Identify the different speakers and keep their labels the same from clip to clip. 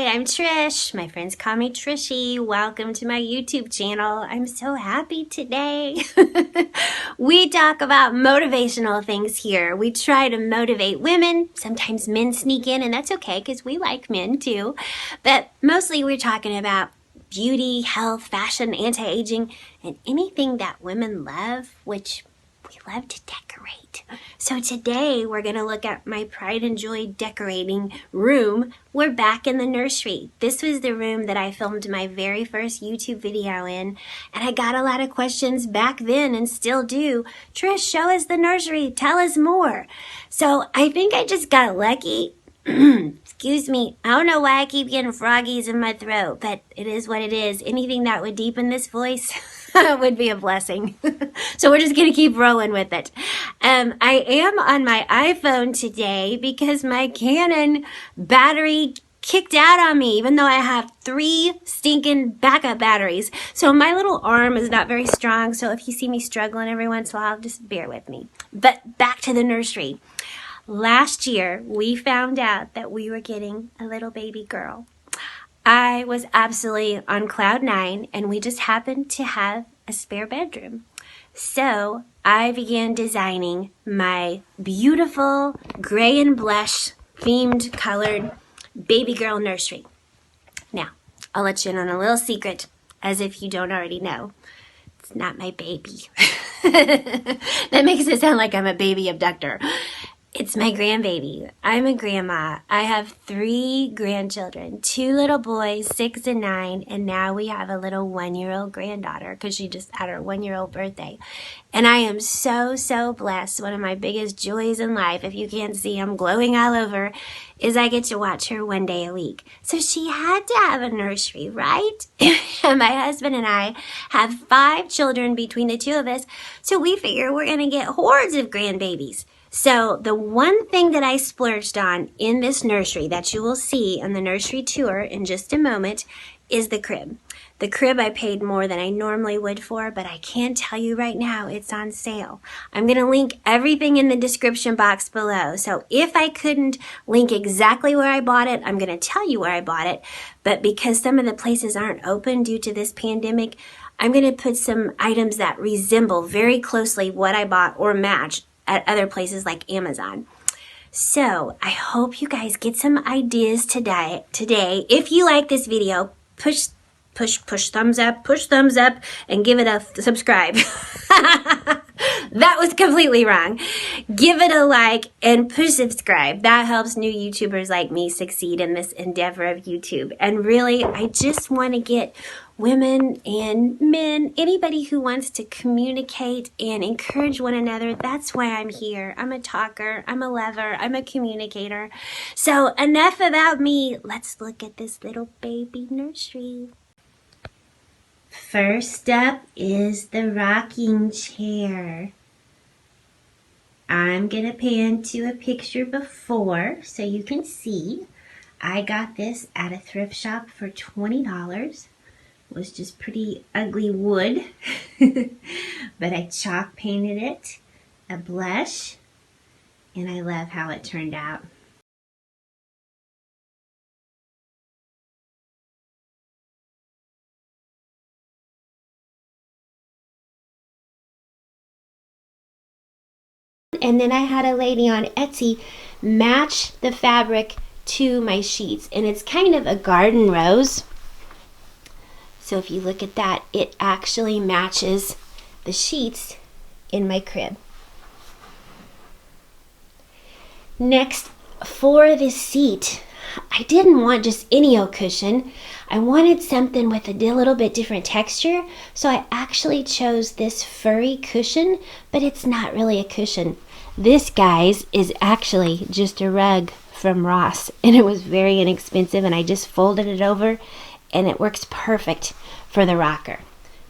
Speaker 1: I'm Trish. My friends call me Trishy. Welcome to my YouTube channel. I'm so happy today. We talk about motivational things here. We try to motivate women. Sometimes men sneak in, and that's okay because we like men too. But mostly we're talking about beauty, health, fashion, anti-aging, and anything that women love, which we love to decorate. So today we're going to look at my pride and joy decorating room. We're back in the nursery. This was the room that I filmed my very first YouTube video in, and I got a lot of questions back then and still do. Trish, show us the nursery. Tell us more. So I think I just got lucky. Excuse me. I don't know why I keep getting froggies in my throat, but it is what it is. Anything that would deepen this voice would be a blessing. So we're just going to keep rolling with it. I am on my iPhone today because my Canon battery kicked out on me, even though I have 3 stinking backup batteries. So my little arm is not very strong. So if you see me struggling every once in a while, just bear with me. But back to the nursery. Last year, we found out that we were getting a little baby girl. I was absolutely on cloud 9, and we just happened to have a spare bedroom. So I began designing my beautiful gray and blush themed colored baby girl nursery. Now, I'll let you in on a little secret, as if you don't already know. It's not my baby. That makes it sound like I'm a baby abductor. It's my grandbaby. I'm a grandma. I have 3 grandchildren, 2 little boys, 6 and 9, and now we have a little 1-year-old granddaughter because she just had her 1-year-old birthday. And I am so, so blessed. One of my biggest joys in life, if you can't see, I'm glowing all over, is I get to watch her 1 day a week. So she had to have a nursery, right? And my husband and I have 5 children between the 2 of us, so we figure we're going to get hordes of grandbabies. So the one thing that I splurged on in this nursery that you will see on the nursery tour in just a moment is the crib. The crib I paid more than I normally would for, but I can tell you right now it's on sale. I'm going to link everything in the description box below. So if I couldn't link exactly where I bought it, I'm going to tell you where I bought it. But because some of the places aren't open due to this pandemic, I'm going to put some items that resemble very closely what I bought or match at other places like Amazon. So I hope you guys get some ideas today. If you like this video, push thumbs up and give it a subscribe. That was completely wrong. Give it a like and push subscribe. That helps new YouTubers like me succeed in this endeavor of YouTube. And really, I just want to get women and men, anybody who wants to communicate and encourage one another. That's why I'm here. I'm a talker. I'm a lover. I'm a communicator. So enough about me. Let's look at this little baby nursery. First up is the rocking chair. I'm going to pan to a picture before so you can see. I got this at a thrift shop for $20. It was just pretty ugly wood, but I chalk painted it, a blush, and I love how it turned out. And then I had a lady on Etsy match the fabric to my sheets, and it's kind of a garden rose. So if you look at that, it actually matches the sheets in my crib. Next, for the seat, I didn't want just any old cushion. I wanted something with a little bit different texture, so I actually chose this furry cushion, but it's not really a cushion. This, guys, is actually just a rug from Ross, and it was very inexpensive, and I just folded it over, and it works perfect for the rocker.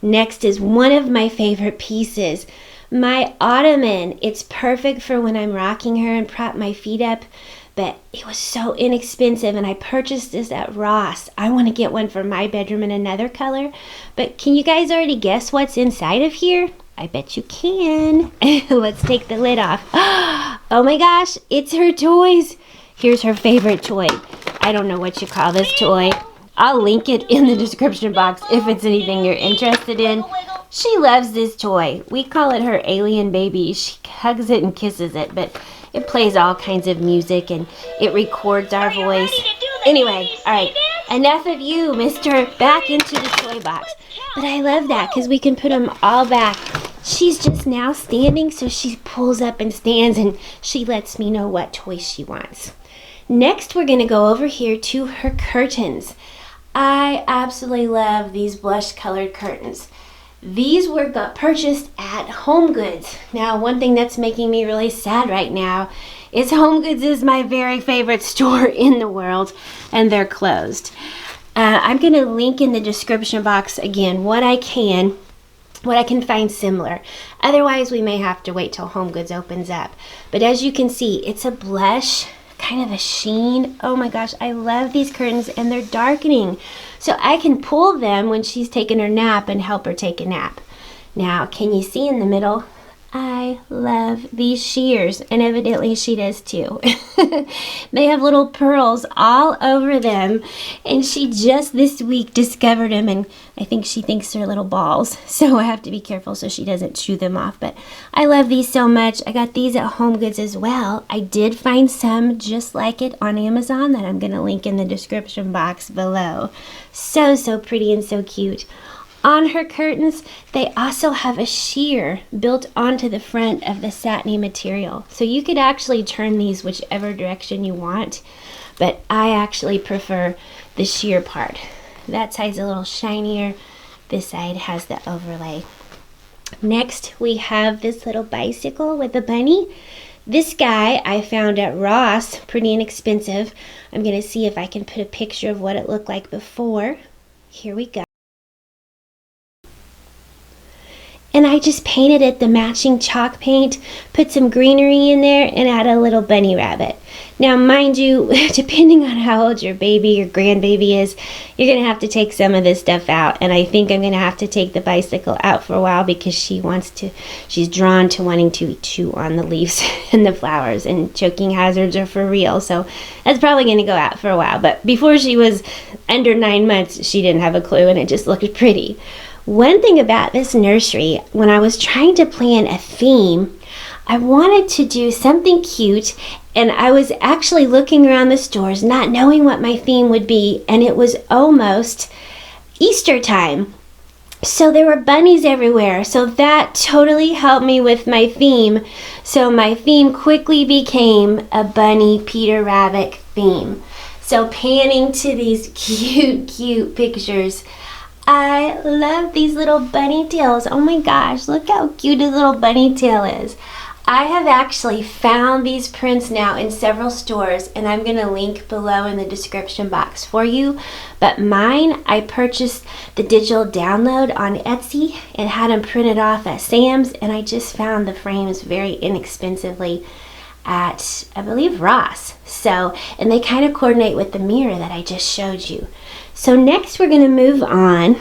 Speaker 1: Next is one of my favorite pieces, my ottoman. It's perfect for when I'm rocking her and prop my feet up, but it was so inexpensive, and I purchased this at Ross. I want to get one for my bedroom in another color, but can you guys already guess what's inside of here? I bet you can. Let's take the lid off. Oh my gosh, it's her toys. Here's her favorite toy. I don't know what you call this toy. I'll link it in the description box if it's anything you're interested in. She loves this toy. We call it her alien baby. She hugs it and kisses it, but it plays all kinds of music and it records our voice. Anyway, all right, enough of you, mister. Back into the toy box. But I love that because we can put them all back. She's just now standing, so she pulls up and stands and she lets me know what toy she wants. Next, we're going to go over here to her curtains. I absolutely love these blush colored curtains. These were purchased at Home Goods. Now, one thing that's making me really sad right now is Home Goods is my very favorite store in the world, and they're closed. I'm going to link in the description box again what I can find similar. Otherwise, we may have to wait till Home Goods opens up. But as you can see, it's a blush, kind of a sheen. Oh my gosh, I love these curtains, and they're darkening. So I can pull them when she's taking her nap and help her take a nap. Now, can you see in the middle? I love these shears, and evidently she does too. They have little pearls all over them, and she just this week discovered them, and I think she thinks they're little balls, so I have to be careful so she doesn't chew them off. But I love these so much. I got these at Home Goods as well. I did find some just like it on Amazon that I'm going to link in the description box below. So pretty and so cute. On her curtains, they also have a sheer built onto the front of the satiny material. So you could actually turn these whichever direction you want, but I actually prefer the sheer part. That side's a little shinier. This side has the overlay. Next, we have this little bicycle with a bunny. This guy I found at Ross, pretty inexpensive. I'm going to see if I can put a picture of what it looked like before. Here we go. And I just painted it the matching chalk paint, put some greenery in there, and add a little bunny rabbit. Now, mind you, depending on how old your baby or grandbaby is, you're going to have to take some of this stuff out. And I think I'm going to have to take the bicycle out for a while because she's drawn to wanting to chew on the leaves and the flowers, and choking hazards are for real. So that's probably going to go out for a while. But before she was under 9 months, she didn't have a clue, and it just looked pretty. One thing about this nursery, when I was trying to plan a theme, I wanted to do something cute, and I was actually looking around the stores not knowing what my theme would be, and it was almost Easter time. So there were bunnies everywhere, so that totally helped me with my theme. So my theme quickly became a bunny Peter Rabbit theme. So panning to these cute pictures. I love these little bunny tails. Oh my gosh, look how cute his little bunny tail is. I have actually found these prints now in several stores, and I'm going to link below in the description box for you. But mine, I purchased the digital download on Etsy and had them printed off at Sam's, and I just found the frames very inexpensively at, I believe, Ross. So, and they kind of coordinate with the mirror that I just showed you. So next we're going to move on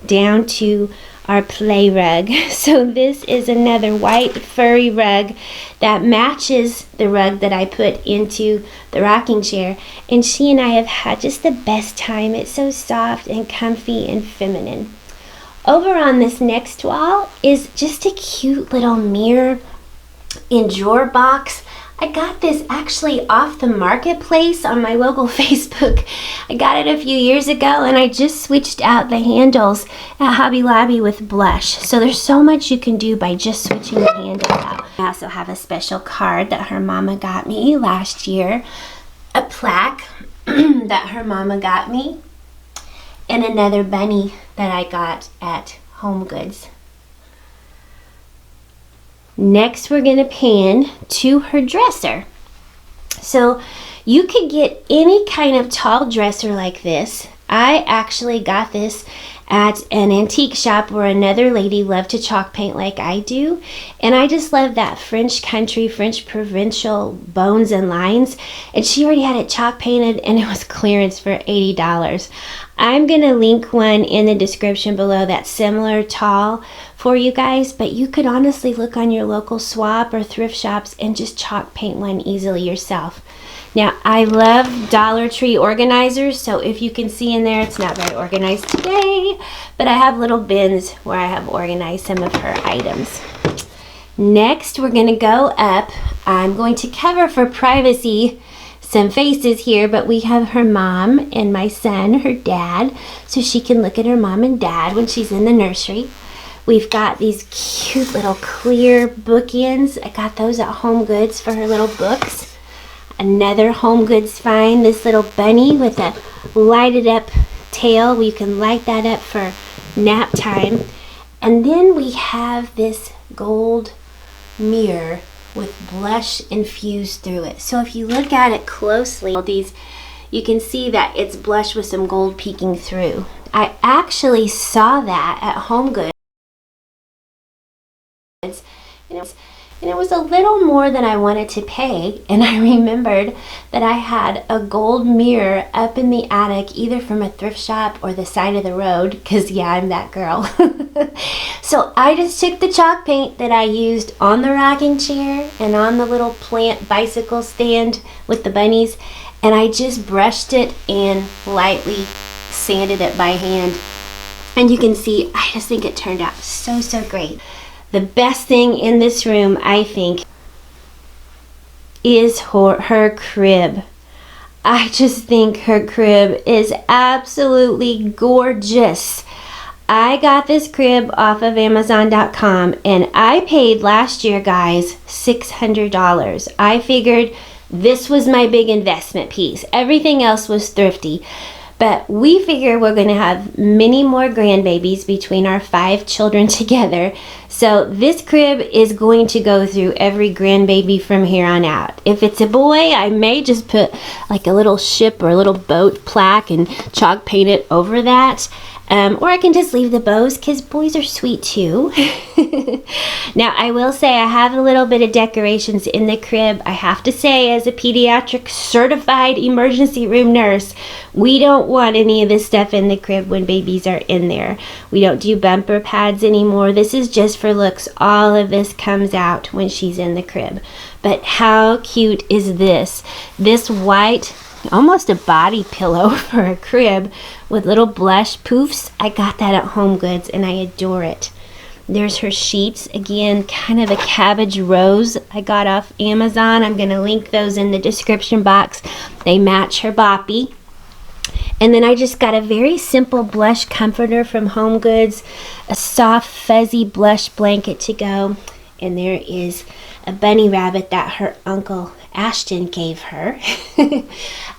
Speaker 1: down to our play rug. So this is another white furry rug that matches the rug that I put into the rocking chair, and she and I have had just the best time. It's so soft and comfy and feminine. Over on this next wall is just a cute little mirror and drawer box. I got this actually off the marketplace on my local Facebook. I got it a few years ago, and I just switched out the handles at Hobby Lobby with blush. So there's so much you can do by just switching the handle out. I also have a special card that her mama got me last year, a plaque that her mama got me, and another bunny that I got at Home Goods. Next, we're going to pan to her dresser. So you could get any kind of tall dresser like this. I actually got this at an antique shop where another lady loved to chalk paint like I do. And I just love that French country, French provincial bones and lines. And she already had it chalk painted, and it was clearance for $80. I'm going to link one in the description below that's similar tall for you guys, but you could honestly look on your local swap or thrift shops and just chalk paint one easily yourself. Now, I love Dollar Tree organizers, so if you can see in there, it's not very organized today, but I have little bins where I have organized some of her items. Next, we're going to go up. I'm going to cover for privacy some faces here, but we have her mom and my son, her dad, so she can look at her mom and dad when she's in the nursery. We've got these cute little clear bookends. I got those at Home Goods for her little books. Another Home Goods find, this little bunny with a lighted up tail. You can light that up for nap time. And then we have this gold mirror with blush infused through it. So if you look at it closely, you can see that it's blush with some gold peeking through. I actually saw that at Home Goods, and it was a little more than I wanted to pay, and I remembered that I had a gold mirror up in the attic, either from a thrift shop or the side of the road, because yeah, I'm that girl. So I just took the chalk paint that I used on the rocking chair and on the little plant bicycle stand with the bunnies, and I just brushed it and lightly sanded it by hand. And you can see, I just think it turned out so great. The best thing in this room, I think, is her crib. I just think her crib is absolutely gorgeous. I got this crib off of Amazon.com, and I paid last year, guys, $600. I figured this was my big investment piece. Everything else was thrifty. But we figure we're going to have many more grandbabies between our 5 children together. So this crib is going to go through every grandbaby from here on out. If it's a boy, I may just put like a little ship or a little boat plaque and chalk paint it over that. Or I can just leave the bows, because boys are sweet too. Now, I will say I have a little bit of decorations in the crib. I have to say, as a pediatric certified emergency room nurse, we don't want any of this stuff in the crib when babies are in there. We don't do bumper pads anymore. This is just for looks. All of this comes out when she's in the crib. But how cute is this? This white, almost a body pillow for a crib with little blush poofs. I got that at Home Goods and I adore it. There's her sheets, again, kind of a cabbage rose I got off Amazon. I'm going to link those in the description box. They match her boppy. And then I just got a very simple blush comforter from Home Goods, a soft fuzzy blush blanket to go, and there is a bunny rabbit that her uncle Ashton gave her.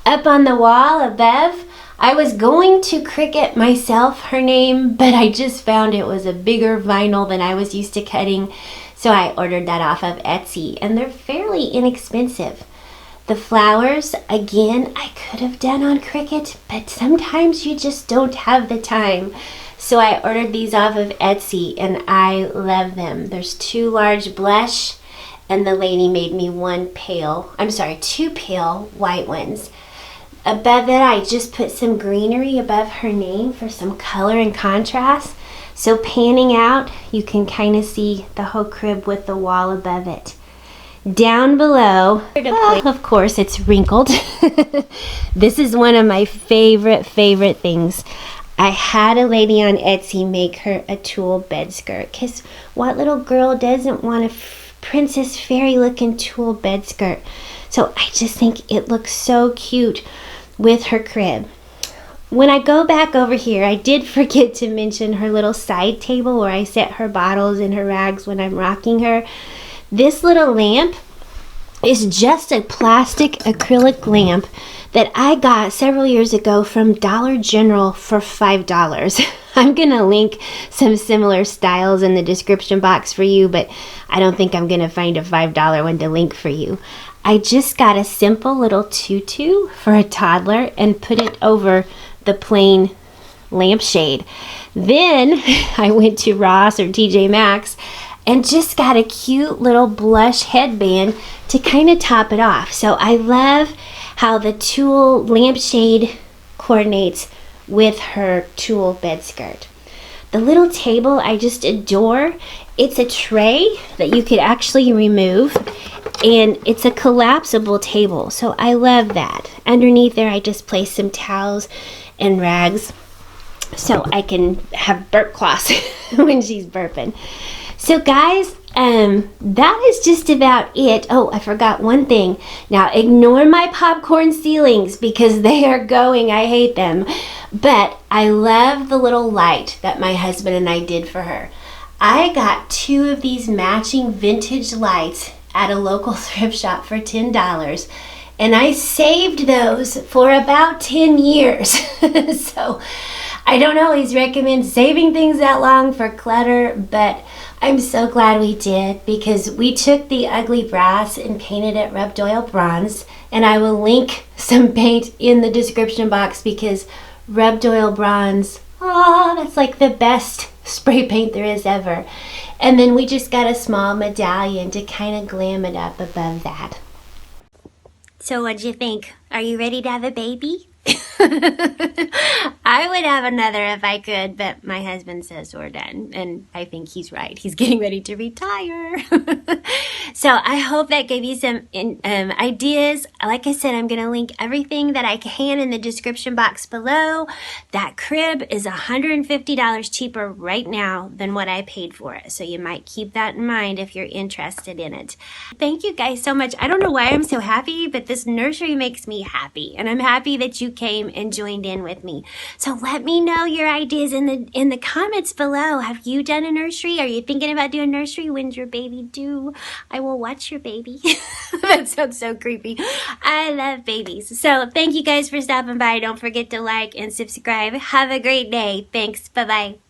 Speaker 1: Up on the wall above, I was going to Cricut myself her name, but I just found it was a bigger vinyl than I was used to cutting, so I ordered that off of Etsy, and they're fairly inexpensive. The flowers, again, I could have done on Cricut, but sometimes you just don't have the time. So I ordered these off of Etsy, and I love them. There's 2 large blush, and the lady made me 2 pale white ones. Above it, I just put some greenery above her name for some color and contrast. So panning out, you can kind of see the whole crib with the wall above it. Down below, of course, it's wrinkled. This is one of my favorite things. I had a lady on Etsy make her a tulle bed skirt, because what little girl doesn't want a princess fairy looking tulle bed skirt? So I just think it looks so cute with her crib. When I go back over here, I did forget to mention her little side table where I set her bottles and her rags when I'm rocking her. This little lamp is just a plastic acrylic lamp that I got several years ago from Dollar General for $5. I'm going to link some similar styles in the description box for you, but I don't think I'm going to find a $5 one to link for you. I just got a simple little tutu for a toddler and put it over the plain lampshade. Then I went to Ross or TJ Maxx and just got a cute little blush headband to kind of top it off. So I love how the tulle lampshade coordinates with her tulle bed skirt. The little table I just adore. It's a tray that you could actually remove, and it's a collapsible table, so I love that. Underneath there I just place some towels and rags so I can have burp cloths when she's burping. So guys, that is just about it. Oh, I forgot one thing. Now ignore my popcorn ceilings because they are going. I hate them. But I love the little light that my husband and I did for her. I got 2 of these matching vintage lights at a local thrift shop for $10. And I saved those for about 10 years. So I don't always recommend saving things that long for clutter, but I'm so glad we did, because we took the ugly brass and painted it rubbed oil bronze, and I will link some paint in the description box because rubbed oil bronze, oh, that's like the best spray paint there is ever. And then we just got a small medallion to kind of glam it up above that. So what'd you think? Are you ready to have a baby? I would have another if I could, but my husband says we're done, and I think he's right. He's getting ready to retire. So I hope that gave you some ideas. Like I said, I'm going to link everything that I can in the description box below. That crib is $150 cheaper right now than what I paid for it, so you might keep that in mind if you're interested in it. Thank you guys so much. I don't know why I'm so happy, but this nursery makes me happy, and I'm happy that you came and joined in with me. So let me know your ideas in the comments below. Have you done a nursery? Are you thinking about doing a nursery? When's your baby due? I will watch your baby. That sounds so creepy. I love babies. So thank you guys for stopping by. Don't forget to like and subscribe. Have a great day. Thanks. Bye-bye.